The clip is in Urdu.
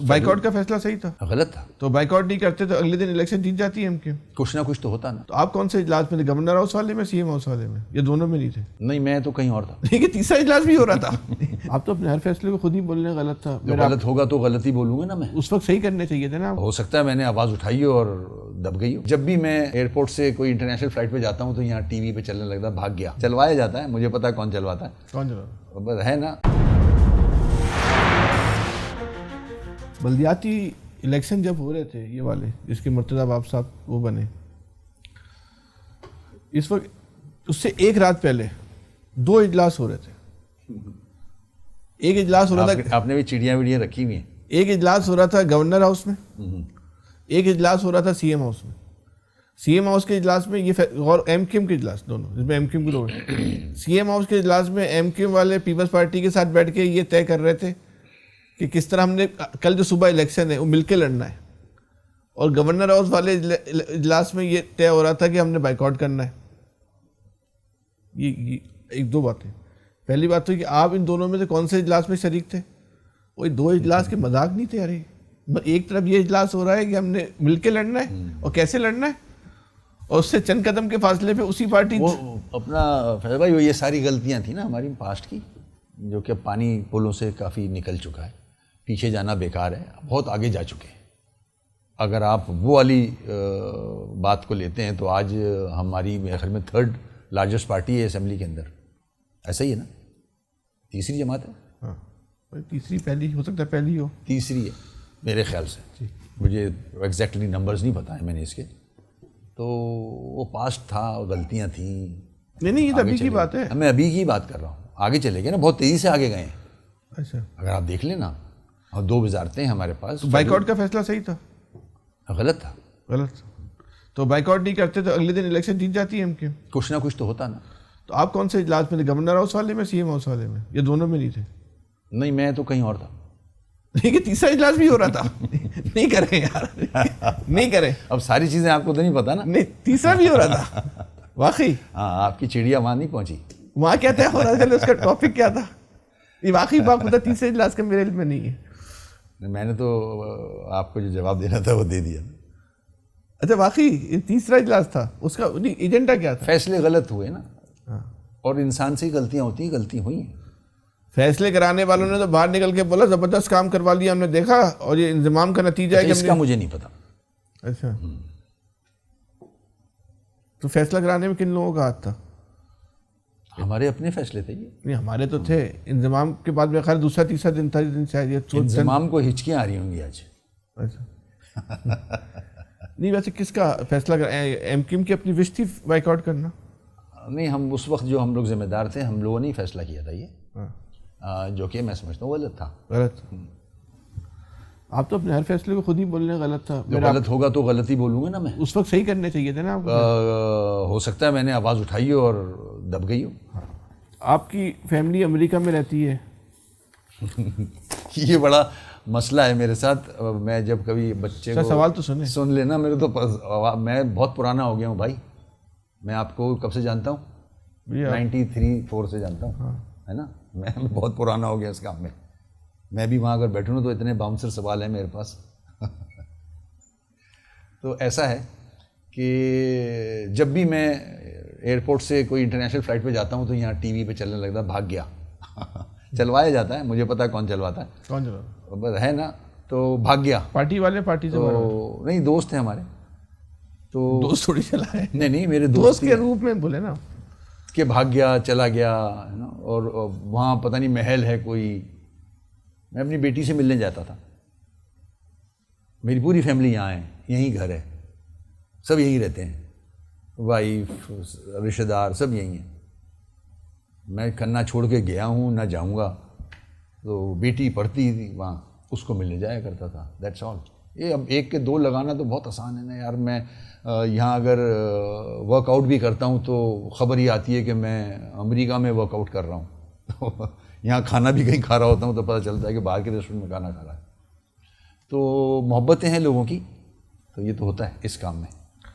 بائیکاٹ کا فیصلہ صحیح تھا؟ غلط تھا. تو بائیکاٹ نہیں کرتے تو اگلے دن الیکشن جیت جاتی ہے ایم کیو. کچھ نہ کچھ تو ہوتا نا. تو آپ کون سے اجلاس میں تھے؟ گورنر ہاؤس والے میں، سی ایم ہاؤس والے میں، یا دونوں میں نہیں تھے؟ نہیں، میں تو کہیں اور تھا. لیکن تیسرا اجلاس بھی ہو رہا تھا. آپ تو اپنے ہر فیصلے کو خود ہی بولنے غلط تھا. غلط ہوگا تو غلطی بولوں گا نا میں. اس وقت صحیح کرنے چاہیے تھے نا. ہو سکتا ہے میں نے آواز اٹھائی ہو اور دب گئی ہو. جب بھی میں ایئرپورٹ سے کوئی انٹرنیشنل فلائٹ پہ جاتا ہوں تو یہاں ٹی وی پہ چلنے لگتا ہے بھاگ گیا. چلوایا جاتا ہے، مجھے پتا ہے کون چلواتا ہے. کون چلواتا بس ہے نا. بلدیاتی الیکشن جب ہو رہے تھے یہ والے جس کے مرتضیٰ باب صاحب وہ بنے، اس وقت اس سے ایک رات پہلے 2 اجلاس ہو رہے تھے. ایک اجلاس ہو رہا تھا، آپ نے بھی چڑیاں ویڈیاں رکھی ہوئی ہیں. ایک اجلاس ہو رہا تھا گورنر ہاؤس میں، ایک اجلاس ہو رہا تھا سی ایم ہاؤس میں. سی ایم ہاؤس کے اجلاس میں یہ اور ایم کیو ایم کے اجلاس دونوں، جس میں ایم کیو ایم کے لوگ، سی ایم ہاؤس کے اجلاس میں ایم کیو ایم والے پیپلز پارٹی کے ساتھ بیٹھ کے یہ طے کر رہے تھے کہ کس طرح ہم نے کل جو صبح الیکشن ہے وہ مل کے لڑنا ہے. اور گورنر ہاؤس والے اجلاس میں یہ طے ہو رہا تھا کہ ہم نے بائیکاٹ کرنا ہے. یہ ایک دو باتیں. پہلی بات تو کہ آپ ان دونوں میں سے کون سے اجلاس میں شریک تھے؟ وہ 2 اجلاس کے مذاق نہیں تھے. ارے ایک طرف یہ اجلاس ہو رہا ہے کہ ہم نے مل کے لڑنا ہے اور کیسے لڑنا ہے، اور اس سے چند قدم کے فاصلے پہ اسی پارٹی وہ اپنا فیض بھائی یہ ساری غلطیاں تھیں نا ہماری پاسٹ کی، جو کہ پانی پلوں سے کافی نکل چکا ہے. پیچھے جانا بیکار ہے، بہت آگے جا چکے ہیں. اگر آپ وہ والی بات کو لیتے ہیں تو آج ہماری میرے خیال میں 3rd لارجسٹ پارٹی ہے اسمبلی کے اندر. ایسا ہی ہے نا؟ تیسری جماعت ہے. ہاں تیسری، پہلی ہو سکتا ہے، پہلی ہو، تیسری ہے میرے خیال سے. مجھے ایگزیکٹلی نمبرز نہیں پتہ ہیں میں نے اس کے. تو وہ پاسٹ تھا، غلطیاں تھیں. نہیں یہ تو ابھی کی بات ہے. میں ابھی کی بات کر رہا ہوں. آگے چلے گئے نا، بہت تیزی سے آگے گئے ہیں. اچھا اگر آپ دیکھ لیں نا، اور 2 وزارتیں ہیں ہمارے پاس. بائیکاٹ کا فیصلہ صحیح تھا؟ غلط تھا. غلط. تو بائیکاٹ نہیں کرتے تو اگلے دن الیکشن جیت جاتی ہے ایم کیو. کچھ نہ کچھ تو ہوتا نا. تو آپ کون سے اجلاس میں تھے؟ گورنر ہاؤس والے میں، سی ایم ہاؤس والے میں، یا دونوں میں نہیں تھے؟ نہیں، میں تو کہیں اور تھا. لیکن تیسرا اجلاس بھی ہو رہا تھا. نہیں کریں یار، نہیں کریں. اب ساری چیزیں آپ کو تو نہیں پتا نا. نہیں تیسرا بھی ہو رہا تھا واقعی. ہاں آپ کی چڑیا وہاں نہیں پہنچی. وہاں کیا طے ہو رہا تھا؟ اس کا ٹاپک کیا تھا؟ یہ واقعی بات ہوتا تیسرے اجلاس کا میرے علم میں نہیں ہے. میں نے تو آپ کو جو جواب دینا تھا وہ دے دیا. اچھا واقعی تیسرا اجلاس تھا، اس کا ایجنڈا کیا تھا؟ فیصلے غلط ہوئے نا. اور انسان سے ہی غلطیاں ہوتی ہیں، غلطی ہوئی ہیں. فیصلے کرانے والوں نے تو باہر نکل کے بولا زبردست کام کروا لیا ہم نے، دیکھا، اور یہ انضمام کا نتیجہ ہے کہ اس کا مجھے نہیں پتا. اچھا تو فیصلہ کرانے میں کن لوگوں کا ہاتھ تھا؟ ہمارے اپنے فیصلے تھے یہ. نہیں ہمارے تو تھے. انضمام کے بعد میں خیر دوسرا تیسرا دن تھا، دن شاید انضمام کو ہچکیاں آ رہی ہوں گی آج. اچھا نہیں ویسے کس کا فیصلہ ایم کیو ایم کی اپنی وش تھی بائیکاٹ کرنا؟ نہیں، ہم اس وقت جو ہم لوگ ذمہ دار تھے، ہم لوگوں نے ہی فیصلہ کیا تھا یہ، جو کہ میں سمجھتا ہوں غلط تھا. غلط. آپ تو اپنے ہر فیصلے کو خود ہی بولنے غلط تھا. غلط ہوگا تو غلطی بولوں گا نا میں. اس وقت صحیح کرنے چاہیے تھے نا آپ. ہو سکتا ہے میں نے آواز اٹھائی ہو اور دب گئی ہو. آپ کی فیملی امریکہ میں رہتی ہے. یہ بڑا مسئلہ ہے میرے ساتھ. میں جب کبھی بچے کو سوال تو سن لینا میرے تو میں بہت پرانا ہو گیا ہوں بھائی. میں آپ کو کب سے جانتا ہوں؟ 93-4 سے جانتا ہوں، ہے نا. میں بہت پرانا ہو گیا اس کام میں. میں بھی وہاں اگر بیٹھوں تو اتنے باؤنسر سوال ہیں میرے پاس. تو ایسا ہے کہ جب بھی میں ایئرپورٹ سے کوئی انٹرنیشنل فلائٹ پہ جاتا ہوں تو یہاں ٹی وی پہ چلنے لگتا ہے بھاگ گیا. چلوایا جاتا ہے، مجھے پتا ہے کون چلواتا ہے. کون چلواتا بس ہے نا. تو بھاگ گیا. پارٹی والے؟ پارٹی سے نہیں، دوست ہیں ہمارے. تو دوست تھوڑی چلائے. نہیں میرے دوست کے روپ میں بولے نا کہ بھاگ گیا، چلا گیا ہے نا. اور وہاں پتہ نہیں محل ہے کوئی. میں اپنی بیٹی سے ملنے جاتا تھا. میری پوری فیملی یہاں ہے، یہیں گھر ہے، سب یہیں رہتے ہیں، وائف، رشتہ دار سب یہیں ہیں. میں کھنہ چھوڑ کے گیا ہوں، نہ جاؤں گا. تو بیٹی پڑھتی تھی وہاں، اس کو ملنے جایا کرتا تھا. That's all. یہ اب 1 کے 2 لگانا تو بہت آسان ہے نا یار. میں یہاں اگر ورک آؤٹ بھی کرتا ہوں تو خبر یہ آتی ہے کہ میں امریکہ میں ورک آؤٹ کر رہا ہوں. تو یہاں کھانا بھی کہیں کھا رہا ہوتا ہوں تو پتہ چلتا ہے کہ باہر کے ریسٹورنٹ میں کھانا کھا رہا ہے. تو محبتیں ہیں لوگوں کی، تو یہ تو ہوتا ہے اس کام میں.